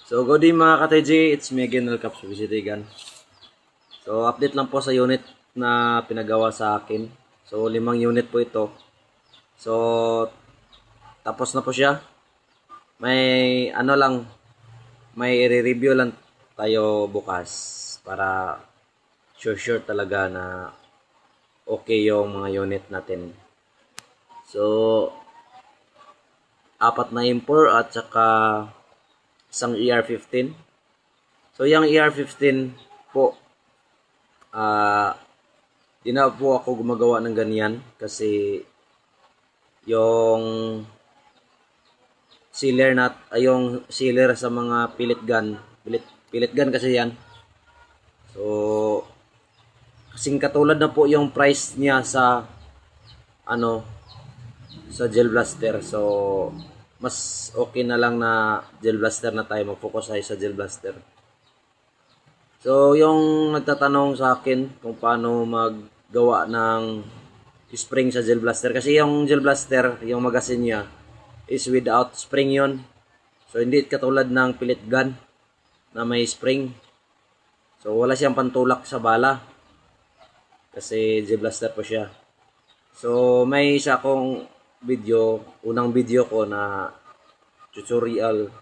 So, good day mga ka-TJ, it's me again, Caps Visitigan. So, update lang po sa unit na pinagawa sa akin. So, 5 unit po ito. So, tapos na po siya. May ano lang, may i-review lang tayo bukas para sure talaga na okay yung mga unit natin. So, 4 na import at saka isang ER15. So, yung ER15 po, di na po ako gumagawa ng ganyan kasi yung yung sealer sa mga pellet gun kasi yan. So, kasing katulad na po yung price niya sa sa gel blaster. So, mas okay na lang na gel blaster na tayo, mag-focus tayo sa gel blaster. So, yung nagtatanong sa akin kung paano maggawa ng spring sa gel blaster. Kasi yung gel blaster, yung magazine niya, is without spring yon. So, hindi katulad ng pellet gun na may spring. So, wala siyang pantulak sa bala. Kasi gel blaster po siya. So, may isa akong unang video ko na tutorial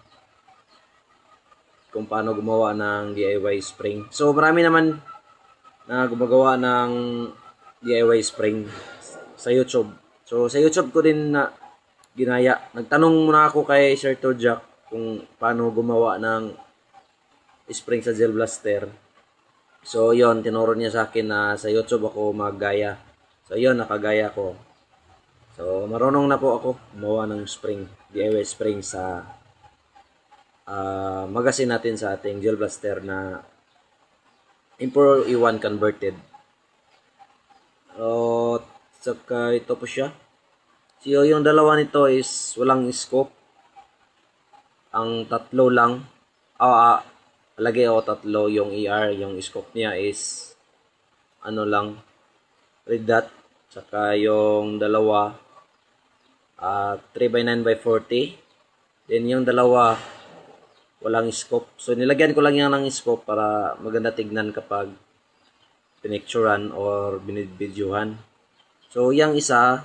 kung paano gumawa ng DIY spring. So, marami naman na gumagawa ng DIY spring sa YouTube. So, sa YouTube ko din na ginaya. Nagtanong muna ako kay Sir Jack kung paano gumawa ng spring sa gel blaster. So, yon tinuro niya sa akin na sa YouTube ako maggaya. So, yon nakagaya ko. So, marunong na po ako gumawa ng spring, DIY spring sa magazine natin sa ating gel blaster na Impro E1 converted. Saka ito po siya. So, yung dalawa nito is walang scope. Ang tatlo lang. Lagay ako tatlo yung ER. Yung scope niya is lang, red dot. Saka yung dalawa 3x9x40. Then yung dalawa walang scope. So nilagyan ko lang yan ng scope para maganda tignan kapag pinicturean or binidyohan. So yung isa,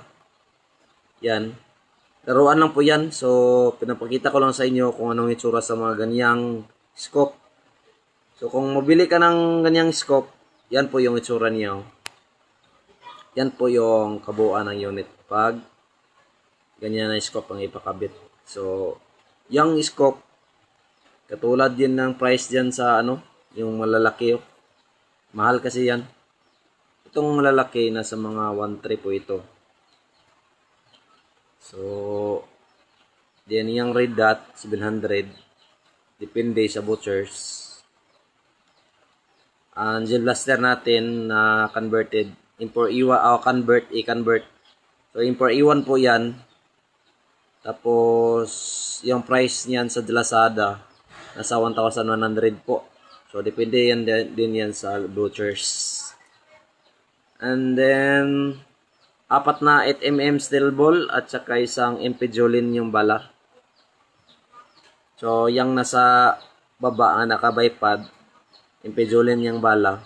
yan. Laruan lang po yan. So pinapakita ko lang sa inyo kung anong itsura sa mga ganyang scope. So kung mabili ka ng ganyang scope, yan po yung itsura niya. Yan po yung kabuuan ng unit pag ganyan na scope ang ipakabit. So, yung scope, katulad din ng price dyan sa yung malalaki. Mahal kasi yan. Itong malalaki, nasa mga 1.3 po ito. So, yan yung red dot, 700. Depende sa butchers. Ang gel blaster natin na converted, Impor E1, convert. So, Impor E1 po yan. Tapos, yung price niyan sa Lazada, nasa 1,100 po. So, depende yan din yan sa butchers. And then, 4 na 8mm steel ball at saka isang Impejolin yung bala. So, yung nasa baba na naka-bipod, Impejolin yung bala.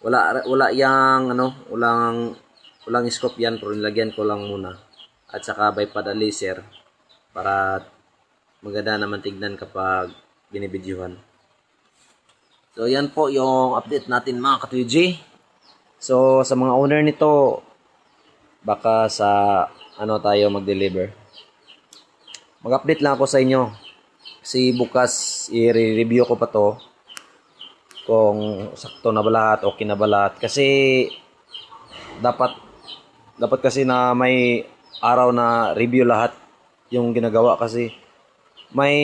Wala yang walang scope yan, pero nilagyan ko lang muna. At saka bipod laser para maganda naman tignan kapag binibidyuhan. So, yan po yung update natin mga ka-TJ. So, sa mga owner nito, baka sa tayo mag-deliver. Mag-update lang ako sa inyo. Kasi bukas, i-review ko pa to kung sakto na ba lahat, okay na ba lahat. Kasi, dapat kasi na may araw na review lahat yung ginagawa kasi may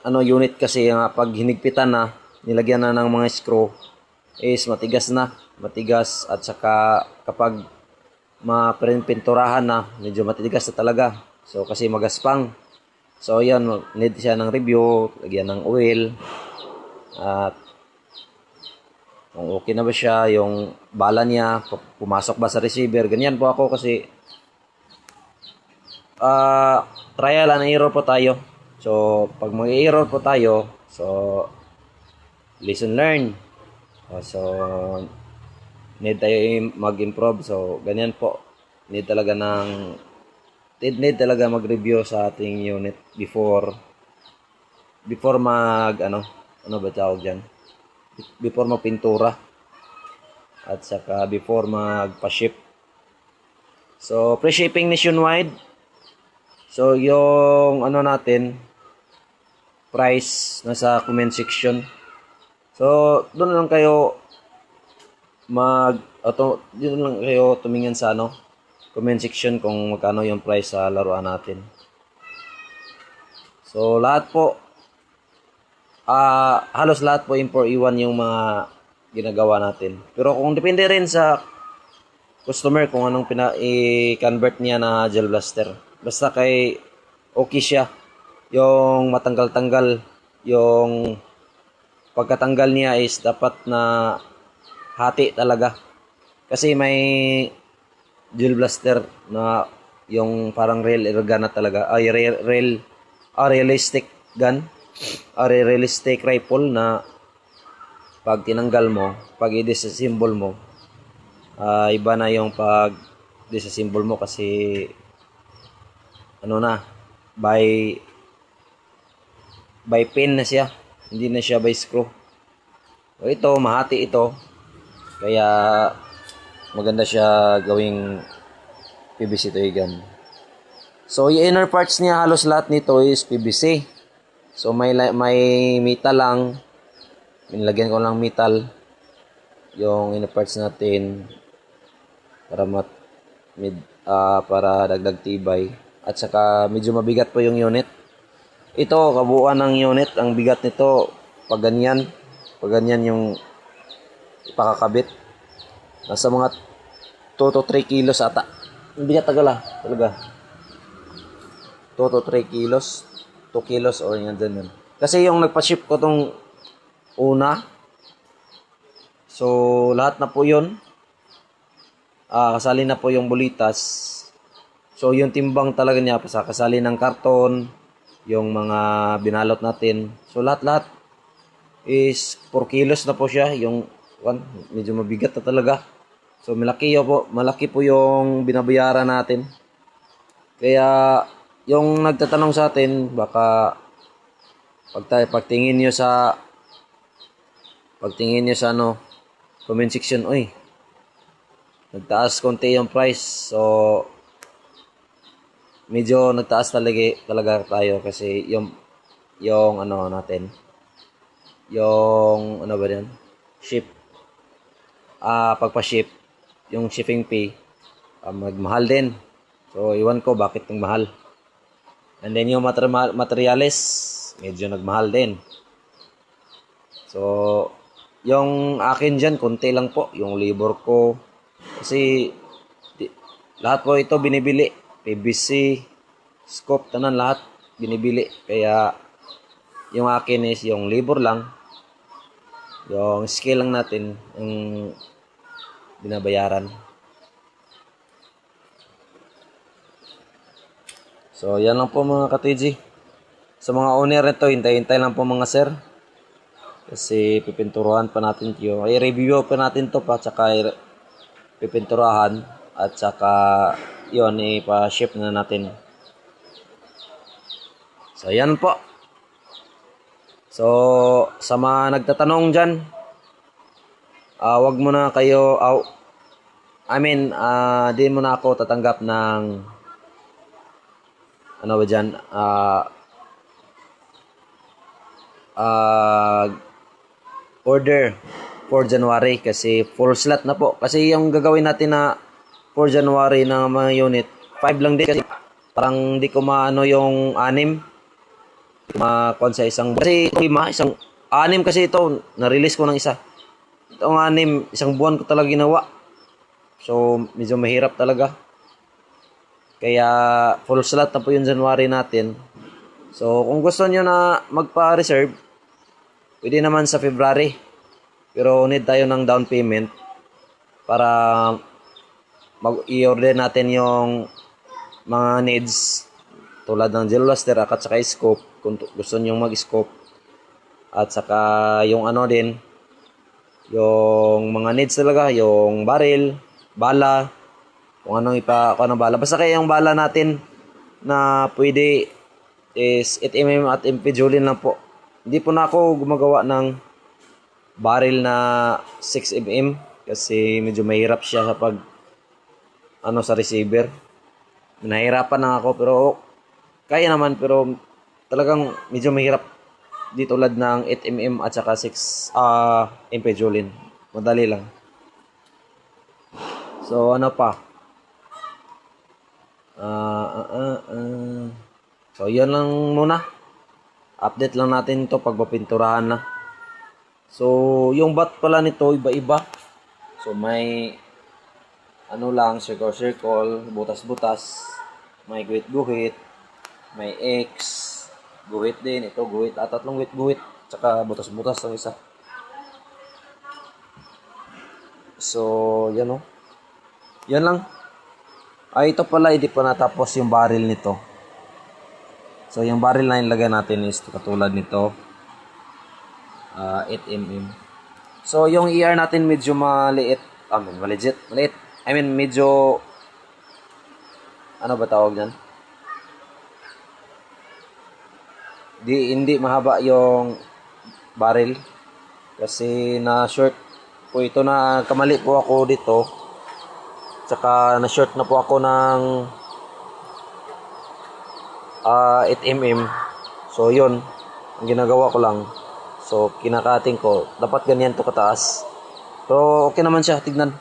unit kasi pag hinigpitan na, nilagyan na ng mga screw is matigas at saka kapag mapinturahan na, medyo matigas na talaga. So kasi magaspang. So yan, need siya ng review, lagyan ng oil at kung okay na ba siya, yung bala niya, pumasok ba sa receiver. Ganyan po ako kasi trial and error po tayo. So, pag mag-error po tayo, so, lesson learned. So, need tayo mag-improve. So, ganyan po. Need talaga mag-review sa ating unit before ano ba tawag dyan? Before magpintura. At saka before magpa-ship. So, free shipping nationwide. So, yung natin, price nasa comment section. So, doon lang kayo tumingin sa comment section kung magkano yung price sa laruan natin. So, lahat po, halos lahat po import iwan yung mga ginagawa natin. Pero kung depende rin sa customer kung anong i-convert niya na gel blaster. Basta okay siya. Yung matanggal-tanggal, yung pagkatanggal niya is dapat na hati talaga. Kasi may gel blaster na yung parang real gun na talaga. Realistic gun. Realistic rifle na pag tinanggal mo, pag i-disassemble mo, iba na yung pag disassemble mo kasi by pin na siya, hindi na siya by screw. So ito, mahati ito, kaya maganda siya gawing PVC toy gun. So yung inner parts niya, halos lahat nito is PVC. So may metal lang, nilagyan ko lang metal yung inner parts natin para dagdag tibay. At saka medyo mabigat po yung unit. Ito, kabuuan ng unit. Ang bigat nito, pag ganyan yung ipakakabit. Nasa mga 2 to 3 kilos ata. Ang bigat talaga. 2 to 3 kilos. 2 kilos or yan dyan. Kasi yung nagpa-ship ko tong una. So, lahat na po yun. Kasali na po yung bulitas. So, yung timbang talaga niya, kasali ng karton, yung mga binalot natin. So, lahat-lahat is 4 kilos na po siya. Yung medyo mabigat na talaga. So, malaki po yung binabayaran natin. Kaya, yung nagtatanong sa atin, baka pagtingin nyo sa comment section, nagtaas konti yung price. So, medyo nagtaas talaga tayo kasi yung natin, yung ship, pagpa-ship, yung shipping fee, magmahal din. So, iwan ko bakit ng mahal. And then yung materials, medyo nagmahal din. So, yung akin dyan, konti lang po, yung labor ko. Kasi, lahat po ito binibili. PVC, scope, tanan lahat binibili. Kaya, yung akin is yung labor lang. Yung skill lang natin, yung binabayaran. So, yan lang po mga ka-TG. Sa mga owner nito, hintay-hintay lang po mga sir. Kasi pipinturuhan pa natin ito. I-review pa natin to pa, tsaka pipinturahan. At saka, yun, ipa-ship na natin. So, yan po. So, sa mga nagtatanong dyan, wag mo na kayo, di mo na ako tatanggap ng, order for January kasi full slot na po. Kasi yung gagawin natin na for January na mga unit, 5 lang din kasi parang di ko yung 6 sa isang kasi 5, isang 6 kasi ito, na-release ko ng isa. Itong 6, isang buwan ko talaga ginawa. So, medyo mahirap talaga. Kaya, full slot na po yung January natin. So, kung gusto nyo na magpa-reserve, pwede naman sa February. Pero need tayo ng down payment para i-order natin yung mga needs tulad ng gel blaster at saka scope kung gusto niyo mag-scope, at saka yung ano din, yung mga needs talaga, yung barrel, bala, kung anong bala. Basta kaya yung bala natin na pwede is 8mm at MP Julin lang po. Hindi po na ako gumagawa ng barrel na 6mm kasi medyo mahirap siya sa pag sa receiver. Nahirapan na ako pero kaya naman, pero talagang medyo mahirap di tulad ng 8mm at saka 6 MP Julin. Madali lang. So ano pa? So yun lang muna. Update lang natin to pag mapinturahan na. So yung bat pala nito iba-iba. So may circle, butas-butas, may guhit-guhit, may X, guhit din, ito guhit, at tatlong guhit-guhit, tsaka butas-butas ang isa. So, yan o. Yan lang. Ito pala, hindi pa natapos yung barrel nito. So, yung barrel na ilagay natin is katulad nito. 8mm. So, yung ER natin medyo maliit. Maliit. Medyo, ano ba tawag dyan? Hindi mahaba yung barrel. Kasi na-short po ito, na kamali po ako dito. Tsaka na-short na po ako ng 8mm. So, yun. Ang ginagawa ko lang. So, kinakating ko. Dapat ganyan to kataas. Pero, okay naman siya. Tignan.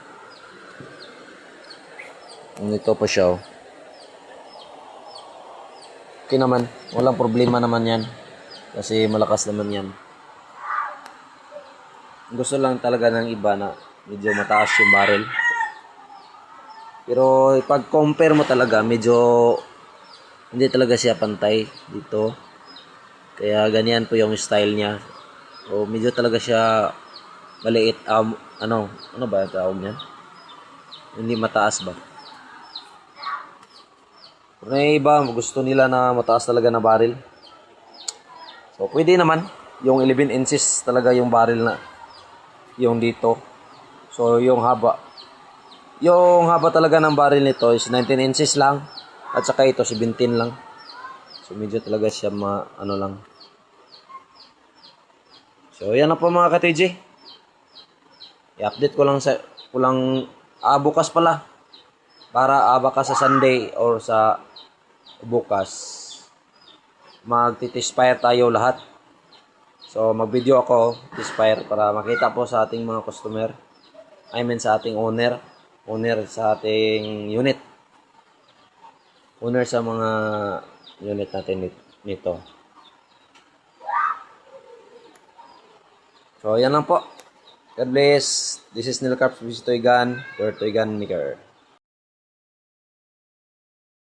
Ito pa siya. Okay naman. Walang problema naman yan. Kasi malakas naman yan. Gusto lang talaga ng iba na medyo mataas yung barrel. Pero pag compare mo talaga, medyo hindi talaga siya pantay dito. Kaya ganyan po yung style niya. O medyo talaga siya maliit. Ano ba tawag niya? Hindi mataas ba? Pero may iba, gusto nila na mataas talaga na barrel. So, pwede naman. Yung 11 inches talaga yung barrel na. Yung dito. So, yung haba. Yung haba talaga ng barrel nito is 19 inches lang. At saka ito, 17 lang. So, medyo talaga siya lang. So, yan na po mga ka-TJ. I-update ko lang bukas pala. Para baka sa Sunday or sa bukas magti-test-fire tayo lahat. So mag-video ako test-fire para makita po sa ating mga customer, sa ating owner sa ating unit, owner sa mga unit natin nito. So yan lang po. God bless. This is Nilcarp Toy Gun, your toy gun maker.